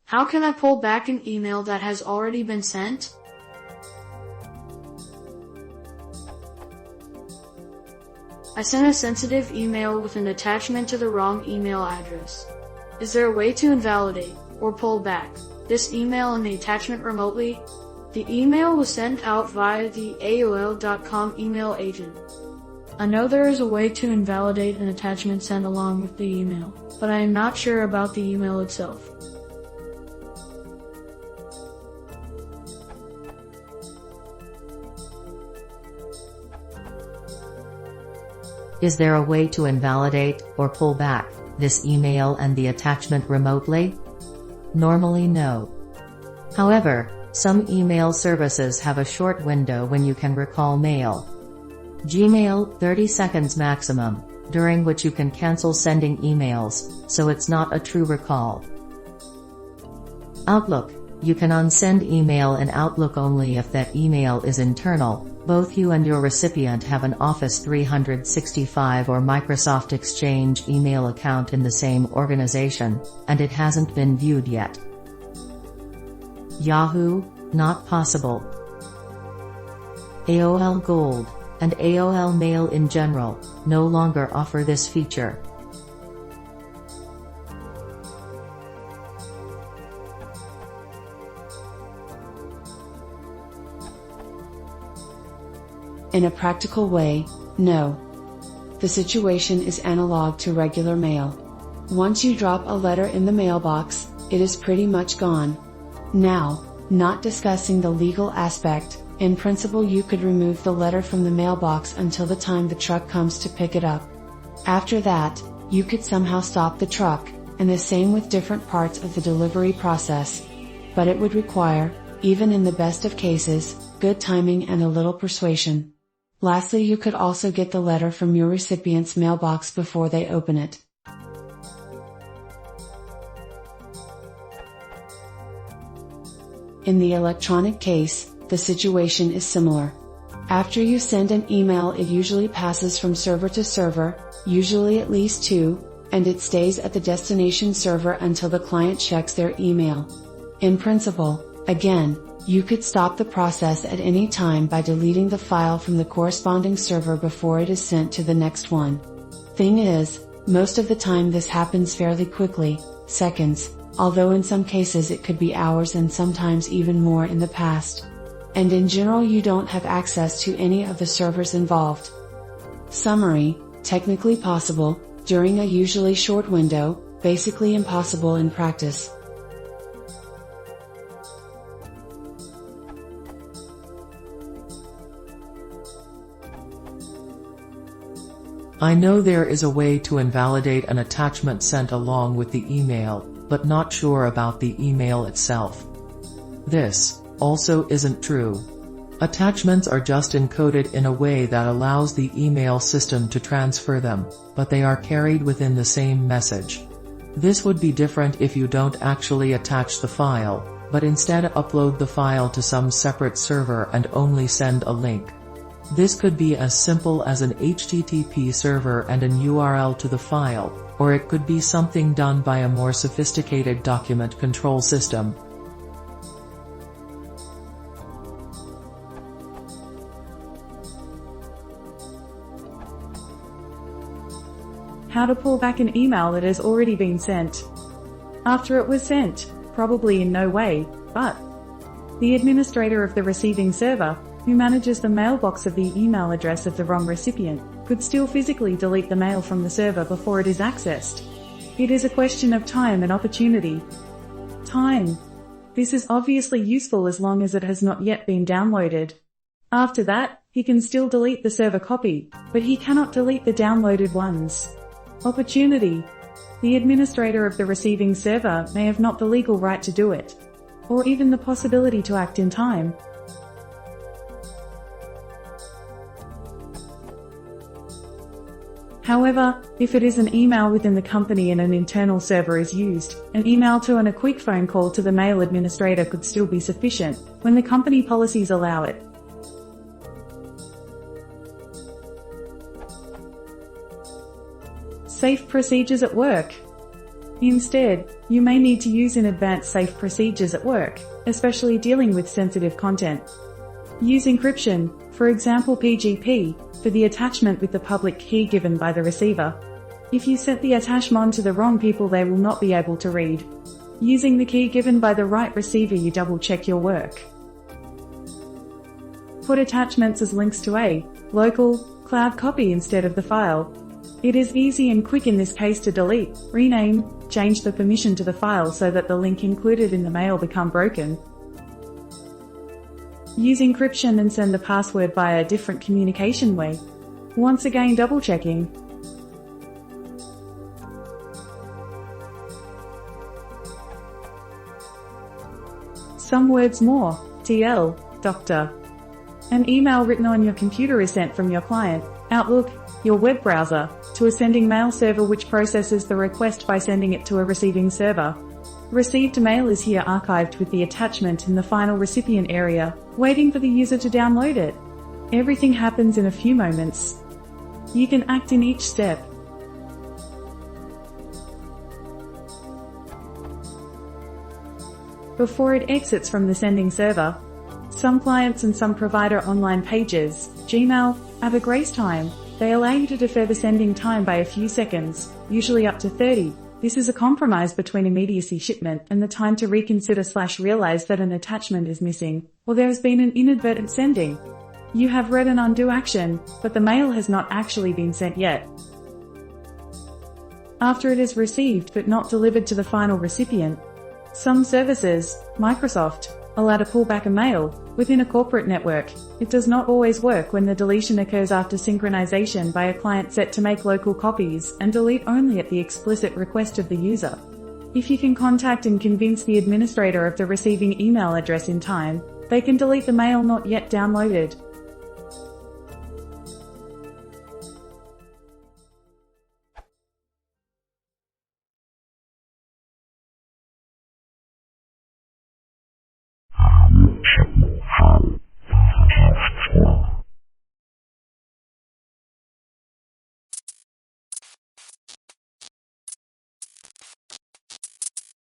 How can I pull back an email that has already been sent? I sent a sensitive email with an attachment to the wrong email address. Is there a way to invalidate or pull back this email and the attachment remotely? The email was sent out via the AOL.com email agent. I know there is a way to invalidate an attachment sent along with the email, but I am not sure about the email itself. Is there a way to invalidate or pull back this email and the attachment remotely? Normally no. However, some email services have a short window when you can recall mail. Gmail, 30 seconds maximum, during which you can cancel sending emails, so it's not a true recall. Outlook, you can unsend email in Outlook only if that email is internal. Both you and your recipient have an Office 365 or Microsoft Exchange email account in the same organization, and it hasn't been viewed yet. Yahoo, not possible. AOL Gold and AOL Mail in general no longer offer this feature. In a practical way, no. The situation is analog to regular mail. Once you drop a letter in the mailbox, it is pretty much gone. Now, not discussing the legal aspect, in principle you could remove the letter from the mailbox until the time the truck comes to pick it up. After that, you could somehow stop the truck, and the same with different parts of the delivery process. But it would require, even in the best of cases, good timing and a little persuasion. Lastly, you could also get the letter from your recipient's mailbox before they open it. In the electronic case, the situation is similar. After you send an email, it usually passes from server to server, usually at least 2, and it stays at the destination server until the client checks their email. In principle, again, you could stop the process at any time by deleting the file from the corresponding server before it is sent to the next one. Thing is, most of the time this happens fairly quickly, seconds, although in some cases it could be hours and sometimes even more in the past. And in general you don't have access to any of the servers involved. Summary: technically possible, during a usually short window, basically impossible in practice. I know there is a way to invalidate an attachment sent along with the email, but not sure about the email itself. This also isn't true. Attachments are just encoded in a way that allows the email system to transfer them, but they are carried within the same message. This would be different if you don't actually attach the file, but instead upload the file to some separate server and only send a link. This could be as simple as an HTTP server and an URL to the file, or it could be something done by a more sophisticated document control system. How to pull back an email that has already been sent. After it was sent, probably in no way, but the administrator of the receiving server, who manages the mailbox of the email address of the wrong recipient, could still physically delete the mail from the server before it is accessed. It is a question of time and opportunity. Time. This is obviously useful as long as it has not yet been downloaded. After that, he can still delete the server copy, but he cannot delete the downloaded ones. Opportunity. The administrator of the receiving server may have not the legal right to do it, or even the possibility to act in time. However, if it is an email within the company and an internal server is used, an email to and a quick phone call to the mail administrator could still be sufficient, when the company policies allow it. Safe procedures at work. Instead, you may need to use in advance safe procedures at work, especially dealing with sensitive content. Use encryption, for example PGP, for the attachment with the public key given by the receiver. If you sent the attachment to the wrong people, they will not be able to read. Using the key given by the right receiver, you double check your work. Put attachments as links to a local cloud copy instead of the file. It is easy and quick in this case to delete, rename, change the permission to the file so that the link included in the mail become broken. Use encryption and send the password via a different communication way. Once again double checking. Some words more. TL, Dr. An email written on your computer is sent from your client, Outlook, your web browser, to a sending mail server which processes the request by sending it to a receiving server. Received mail is here archived with the attachment in the final recipient area, waiting for the user to download it. Everything happens in a few moments. You can act in each step. Before it exits from the sending server. Some clients and some provider online pages, Gmail, have a grace time. They allow you to defer the sending time by a few seconds, usually up to 30. This is a compromise between immediacy shipment and the time to reconsider/realize that an attachment is missing, or there has been an inadvertent sending. You have read an undo action, but the mail has not actually been sent yet. After it is received but not delivered to the final recipient, some services, Microsoft, allow to pull back a mail within a corporate network. It does not always work when the deletion occurs after synchronization by a client set to make local copies and delete only at the explicit request of the user. If you can contact and convince the administrator of the receiving email address in time, they can delete the mail not yet downloaded.